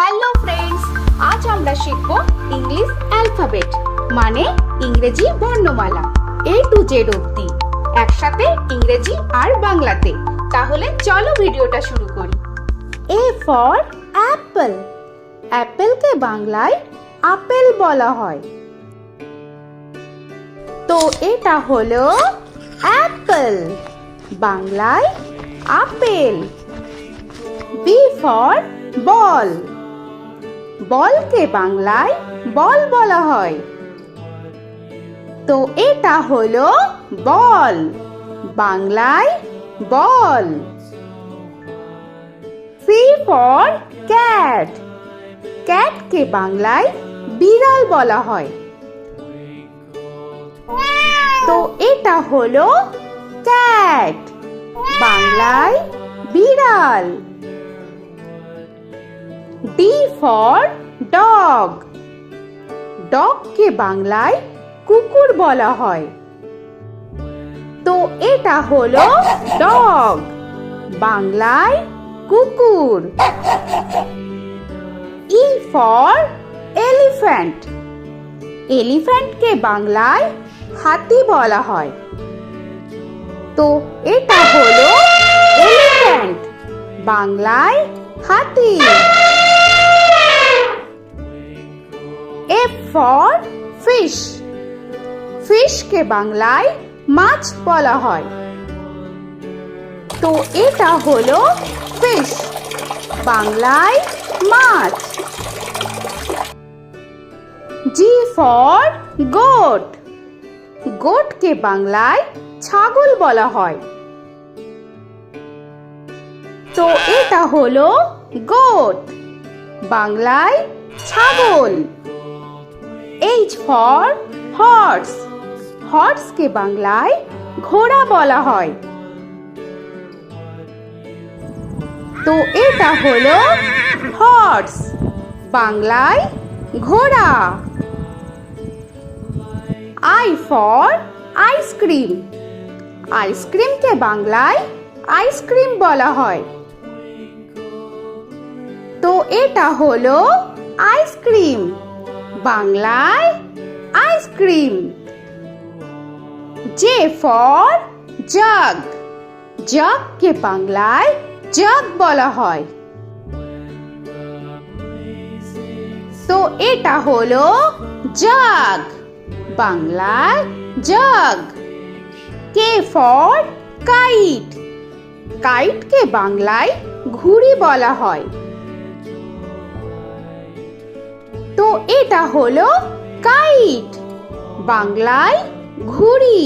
Hello friends, আজ আমরা শিখব ইংলিশ অ্যালফাবেট মানে ইংরেজি বর্ণমালা A to Z অবধি একসাথে ইংরেজি আর বাংলাতে। তাহলে চলো ভিডিওটা শুরু করি। A for apple, অ্যাপেলকে বাংলায় আপেল বলা হয়। তো এটা হলো অ্যাপেল, বাংলায় আপেল। B for ball, বলকে বাংলায় বল বলা হয়। তো এটা হলো বল, বাংলায় বল। C for cat, ক্যাটকে বাংলায় বিড়াল বলা হয়। তো এটা হলো ক্যাট, বাংলায় বিড়াল। D for dog, ডগকে বাংলায় কুকুর বলা হয়। তো এটা হলো ডগ, বাংলায় কুকুর। E for elephant, এলিফ্যান্টকে বাংলায় হাতি বলা হয়। তো এটা হলো এলিফ্যান্ট, বাংলায় হাতি। F for fish, ফিশকে বাংলায় মাছ বলা হয়। তো এটা হলো ফিশ, বাংলায় মাছ। G for goat, গোটকে বাংলায় ছাগল বলা হয়। তো এটা হলো গোট, বাংলায় ছাগল। H for horse, হর্সকে বাংলায় ঘোড়া বলা হয়। তো এটা হলো হর্স, বাংলায় ঘোড়া। I for আইসক্রিম, আইসক্রিমকে বাংলায় আইসক্রিম বলা হয়। তো এটা হলো আইসক্রিম, বাংলায় আইসক্রিম। J for jug, জগকে বাংলায় জগ বলা হয়। তো এটা হলো জগ, বাংলায় জগ। K for kite, কাইটকে বাংলায় ঘুড়ি বলা হয়। তো এটা হলো কাইট, বাংলায় ঘুড়ি।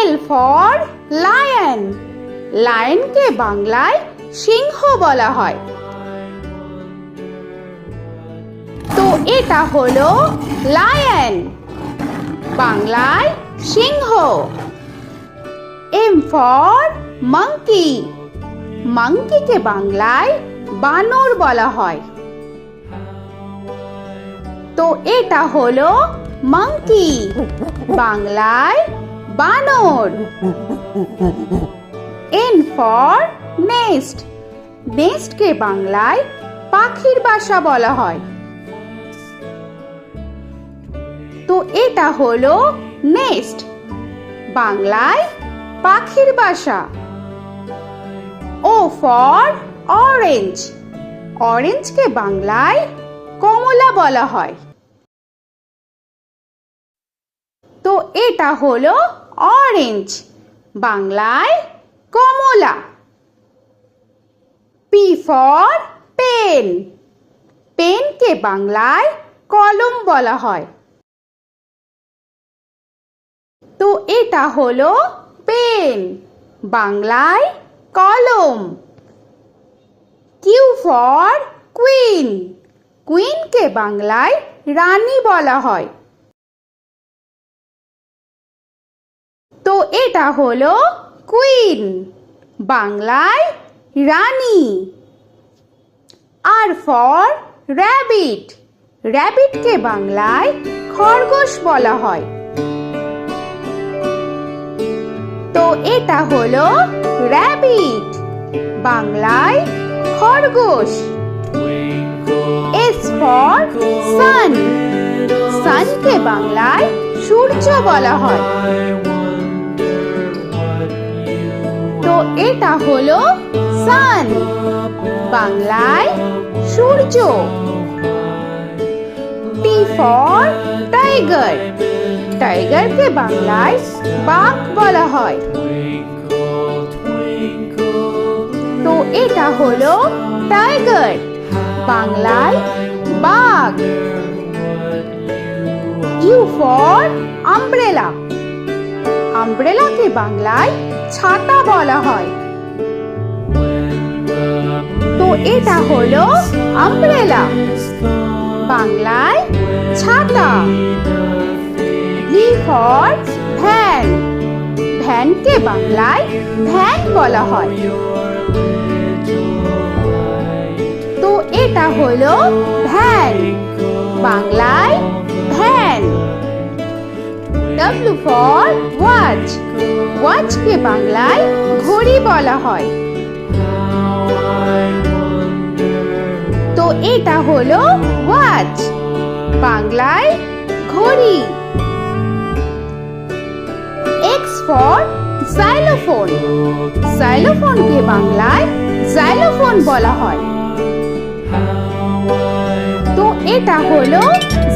L for lion, লায়নকে বাংলায় সিংহ বলা হয়। তো এটা হলো লায়ন, বাংলায় সিংহ। M for monkey, মাংকিকে বাংলায় বানর বলা হয়। তো এটা হলো মাংকি, বাংলায় বানর। N for nest, নেস্টকে বাংলায় পাখির বাসা বলা হয়। তো এটা হলো নেস্ট, বাংলায় পাখির বাসা। O for orange, অরেঞ্জকে বাংলায় কমলা বলা হয়। তো এটা হলো অরেঞ্জ, বাংলায় কমলা। P for পেন, পেনকে বাংলায় কলম বলা হয়। তো এটা হলো পেন, বাংলায় কলম। Q for কুইন, কুইনকে বাংলায় রানী বলা হয়। তো এটা হলো কুইন, বাংলায় রানী। R for rabbit, র‍্যাবিটকে বাংলায় খরগোশ বলা হয়। তো এটা হলো র‍্যাবিট, বাংলায় খরগোশ। For sun. সানকে বাংলায় সূর্য বলা হয়। তো এটা হলো সান, বাংলায় সূর্য। T for tiger. টাইগারকে বাংলায় বাঘ বলা হয়। তো এটা হলো টাইগার, বাংলায় বাঘ। You for umbrella. আমব্রেলাকে বাংলায় ছাতা বলা হয়। তো এটা হলো আমব্রেলা, বাংলায় ছাতা। V for van. ভ্যানকে বাংলায় ভ্যান বলা হয়। তো এটা হলো ভ্যান, বাংলায় ভ্যান। W for watch. ওয়াচকে বাংলায় ঘড়ি বলা হয়। তো এটা হলো ওয়াচ, বাংলায় ঘড়ি। X for xylophone. জাইলোফোনকে বাংলায় জাইলোফোন বলা হয়। তো এটা হলো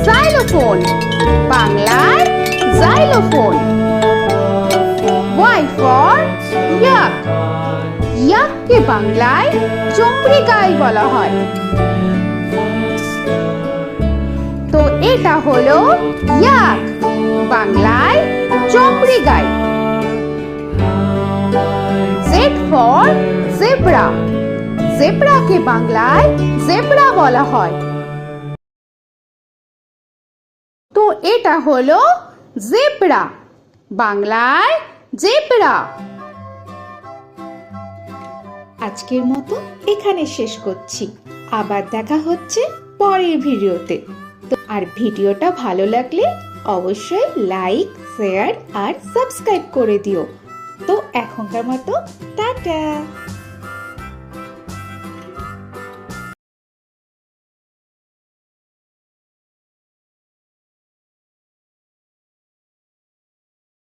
জাইলোফোন, বাংলায় জাইলোফোন। Y for yak. ইয়াককে বাংলায় চমড়ি গাই বলা হয়। তো এটা হলো ইয়াক, বাংলায় চমড়ি গাই। Z for zebra. জেব্রাকে বাংলায় জেব্রা বলা হয়। তো এটা হলো জেব্রা, বাংলায় জেব্রা। আজকের মতো এখানে শেষ করছি। আবার দেখা হচ্ছে পরের ভিডিওতে। তো আর ভিডিওটা ভালো লাগলে অবশ্যই লাইক, শেয়ার আর সাবস্ক্রাইব করে দিও। তো এখনকার মতো টাটা।